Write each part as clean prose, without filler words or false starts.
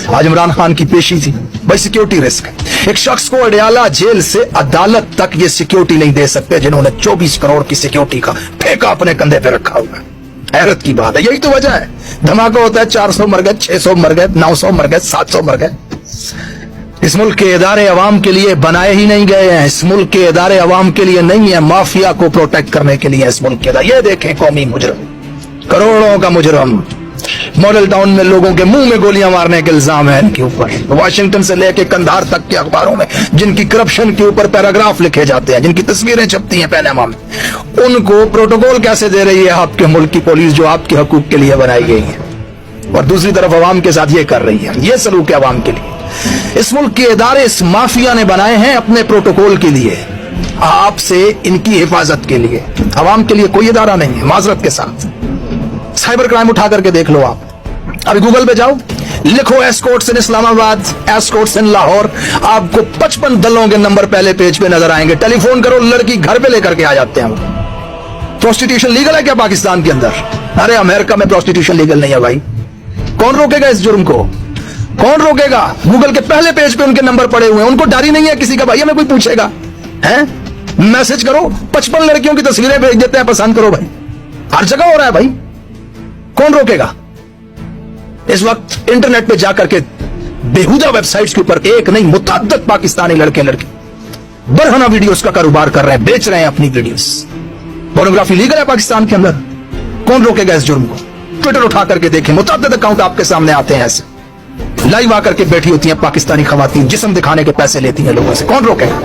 आज इमरान खान की पेशी थी, भाई सिक्योरिटी रिस्क है। एक शख्स को अडयाला जेल से अदालत तक ये सिक्योरिटी नहीं दे सकते जिन्होंने 24 करोड़ की सिक्योरिटी का ठेका अपने कंधे पे रखा हुआ है। हैरत की बात है, यही तो वजह है। धमाका होता है, 400 मर गए, 600 मर गए, 900 मर गए, 700 मर गए। इस मुल्क के इदारे अवाम के लिए बनाए ही नहीं गए हैं। इस मुल्क के इदारे अवाम के लिए नहीं है, माफिया को प्रोटेक्ट करने के लिए इस मुल्क के इदारे। ये देखें कौमी मुजरम, करोड़ों का मुजरम, मॉडल टाउन में लोगों के मुंह में गोलियां मारने के इल्जाम है इनके ऊपर। वाशिंगटन से लेके कंधार तक के अखबारों में जिनकी करप्शन के ऊपर पैराग्राफ लिखे जाते हैं, जिनकी तस्वीरें छपती हैं पैनामा में, उनको प्रोटोकॉल कैसे दे रही है आपके मुल्क की पुलिस जो आपके हकूक के लिए बनाई गई है, और दूसरी तरफ अवाम के साथ ये कर रही है। ये सलूक है अवाम के लिए। इस मुल्क के इदारे इस माफिया ने बनाए हैं अपने प्रोटोकॉल के लिए, आपसे इनकी हिफाजत के लिए। अवाम के लिए कोई इदारा नहीं है, माजरत के साथ। साइबर क्राइम उठा करके देख लो आप, अभी गूगल पे जाओ, लिखो एस्कॉर्ट्स इन इस्लामाबाद, एस्कॉर्ट्स इन लाहौर, आपको 55 दलों के नंबर पहले पेज पे नजर आएंगे। टेलीफोन करो, लड़की घर पे लेकर के आ जाते हैं। प्रोस्टिट्यूशन लीगल है क्या पाकिस्तान के अंदर? अरे अमेरिका में प्रोस्टिट्यूशन लीगल नहीं है भाई। कौन रोकेगा इस जुर्म को? कौन रोकेगा? गूगल के पहले पेज पे उनके नंबर पड़े हुए हैं, उनको डर ही नहीं है किसी का। भाई हमें कोई पूछेगा है? मैसेज करो, 55 लड़कियों की तस्वीरें भेज देते हैं, पसंद करो भाई। हर जगह हो रहा है भाई, कौन रोकेगा? इस वक्त इंटरनेट पे जाकर के बेहुदा वेबसाइट्स के ऊपर एक नहीं मुतअद्दिद पाकिस्तानी लड़के लड़की बरहना वीडियोस का कारोबार कर रहे हैं, बेच रहे हैं अपनी वीडियोस। पोर्नोग्राफी लीगल है पाकिस्तान के अंदर, कौन रोकेगा इस जुर्म को? ट्विटर उठा करके देखें, मुतअद्दिद अकाउंट आपके सामने आते हैं, ऐसे लाइव आकर के बैठी होती हैं पाकिस्तानी खवातीन, जिस्म दिखाने के पैसे लेती हैं लोगों से, कौन रोकेगा?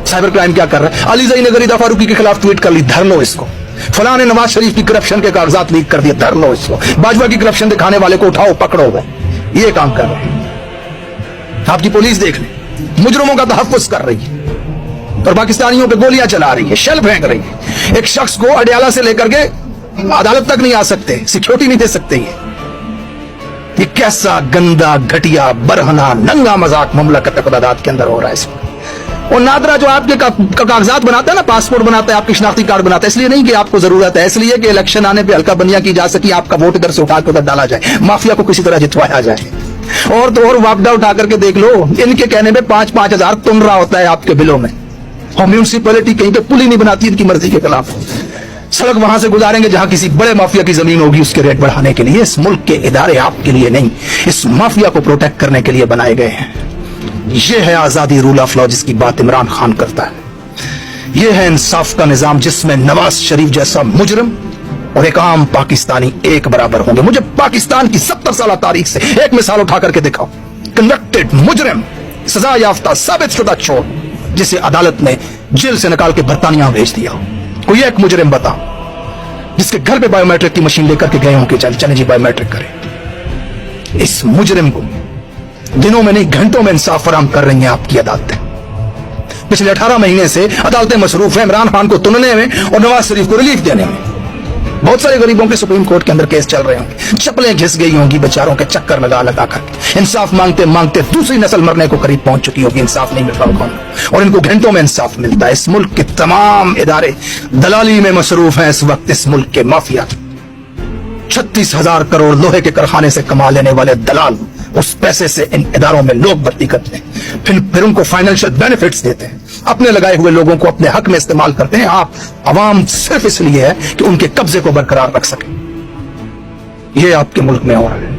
साइबर क्राइम क्या कर रहा है? अली ज़ई ने गरीदा फारूकी के खिलाफ ट्वीट कर ली, धर लो इसको। फलां ने नवाज शरीफ की करप्शन के कागजात लीक कर दिए, धर लो इसको। बाजवा की करप्शन दिखाने वाले को उठाओ, पकड़ो। गए ये काम कर रहे हैं। आपकी पुलिस देख ले, मुजरिमों का तहफ्फुज़ कर रही है और पाकिस्तानियों पे गोलियां चला रही है, शेल फेंक रही है। एक शख्स को अडयाला से लेकर के अदालत तक नहीं आ सकते, सिक्योरिटी नहीं दे सकते। ये कैसा गंदा, घटिया, बरहना, नंगा मजाक मुमलकत इक़्तिदार के अंदर हो रहा है इसमें। और नादरा जो आपके कागजात बनाता है ना, पासपोर्ट बनाता है, आपकी शनाख्ती कार्ड बनाता है, इसलिए नहीं कि आपको जरूरत है, इसलिए कि इलेक्शन आने पे हल्का बनिया की जा सके, आपका वोट इधर से उठा के उधर डाला जाए, माफिया को किसी तरह जितवाया जाए। और तो और वापडा उठा करके देख लो, इनके कहने पे 5-5 हजार तुम रहा होता है आपके बिलों में। और म्यूनिसिपैलिटी कहीं पे पुल ही नहीं बनाती इनकी मर्जी के खिलाफ। सड़क वहां से गुजारेंगे जहां किसी बड़े माफिया की जमीन होगी, उसके रेट बढ़ाने के लिए। इस मुल्क के इदारे आपके लिए नहीं, इस माफिया को प्रोटेक्ट करने के लिए बनाए गए हैं। यह है आजादी, रूल ऑफ लॉ, जिसकी बात इमरान खान करता है। यह है इंसाफ का निजाम, जिसमें नवाज शरीफ जैसा मुजरिम और एक आम पाकिस्तानी एक बराबर होंगे। मुझे पाकिस्तान की 70 साल तारीख से एक मिसाल उठा करके दिखाओ, कन्विक्टेड मुजरिम, सजा याफ्ता, साबित शुदा चोर, जिसे अदालत ने जेल से निकाल के बरतानिया भेज दिया हो। कोई एक मुजरिम बताओ जिसके घर पे बायोमेट्रिक की मशीन लेकर के गए हों कि चले जी बायोमेट्रिक करें। इस मुजरिम को दिनों में नहीं घंटों में इंसाफ फराहम कर रही हैं आपकी अदालतें। पिछले 18 महीने से अदालतें मसरूफ हैं इमरान खान को तुनने में और नवाज शरीफ को रिलीफ देने में। बहुत सारे गरीबों के सुप्रीम कोर्ट के अंदर केस चल रहे होंगे, चप्पलें घिस गई होंगी बेचारों के चक्कर लगा लगा कर। इंसाफ मांगते मांगते दूसरी नस्ल मरने को करीब पहुंच चुकी होगी, इंसाफ नहीं मिल रहा और इनको घंटों में इंसाफ मिलता है। इस मुल्क के तमाम इदारे दलाली में मसरूफ हैं इस वक्त। इस मुल्क के माफिया 36,000 करोड़ लोहे के कारखाने से कमा लेने वाले दलाल उस पैसे से इन इदारों में लोग भर्ती करते हैं, फिर उनको फाइनेंशियल बेनिफिट्स देते हैं, अपने लगाए हुए लोगों को अपने हक में इस्तेमाल करते हैं। आप अवाम सिर्फ इसलिए है कि उनके कब्जे को बरकरार रख सके। ये आपके मुल्क में हो रहा है।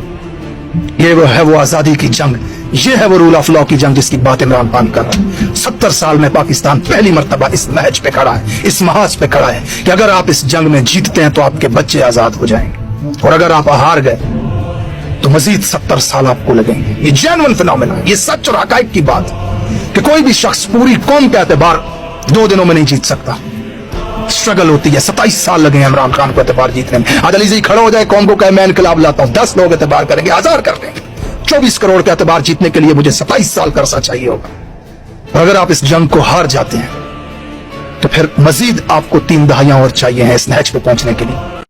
ये वो है वो आजादी की जंग, ये है वो रूल ऑफ लॉ की जंग जिसकी बात इमरान खान कर रहा है। 70 साल में पाकिस्तान पहली मर्तबा इस मैच पे खड़ा है, इस महाज पे खड़ा है कि अगर आप इस जंग में जीतते हैं तो आपके बच्चे आजाद हो जाएंगे, और अगर आप हार गए तो मजीद 70 साल आपको लगेंगे। ये जेन्युइन फिनोमेना, ये सच और हकायक की बात कि कोई भी शख्स पूरी कौम के एतबार 2 दिनों में नहीं जीत सकता। स्ट्रगल होती है। 27 साल लगे हैं इमरान खान को एतबार जीतने में। आज अली ज़ई खड़ा हो जाए, कौम को कहे मैं इनकलाब लाता हूं, 10 लोग एतबार करेंगे, 1000 कर देंगे। 24 करोड़ का एतबार जीतने के लिए मुझे 27 साल का अरसा चाहिए होगा। और अगर आप इस जंग को हार जाते हैं तो फिर मजीद आपको 3 दहाइयां और चाहिए हैं इस नहज पे पहुंचने के लिए।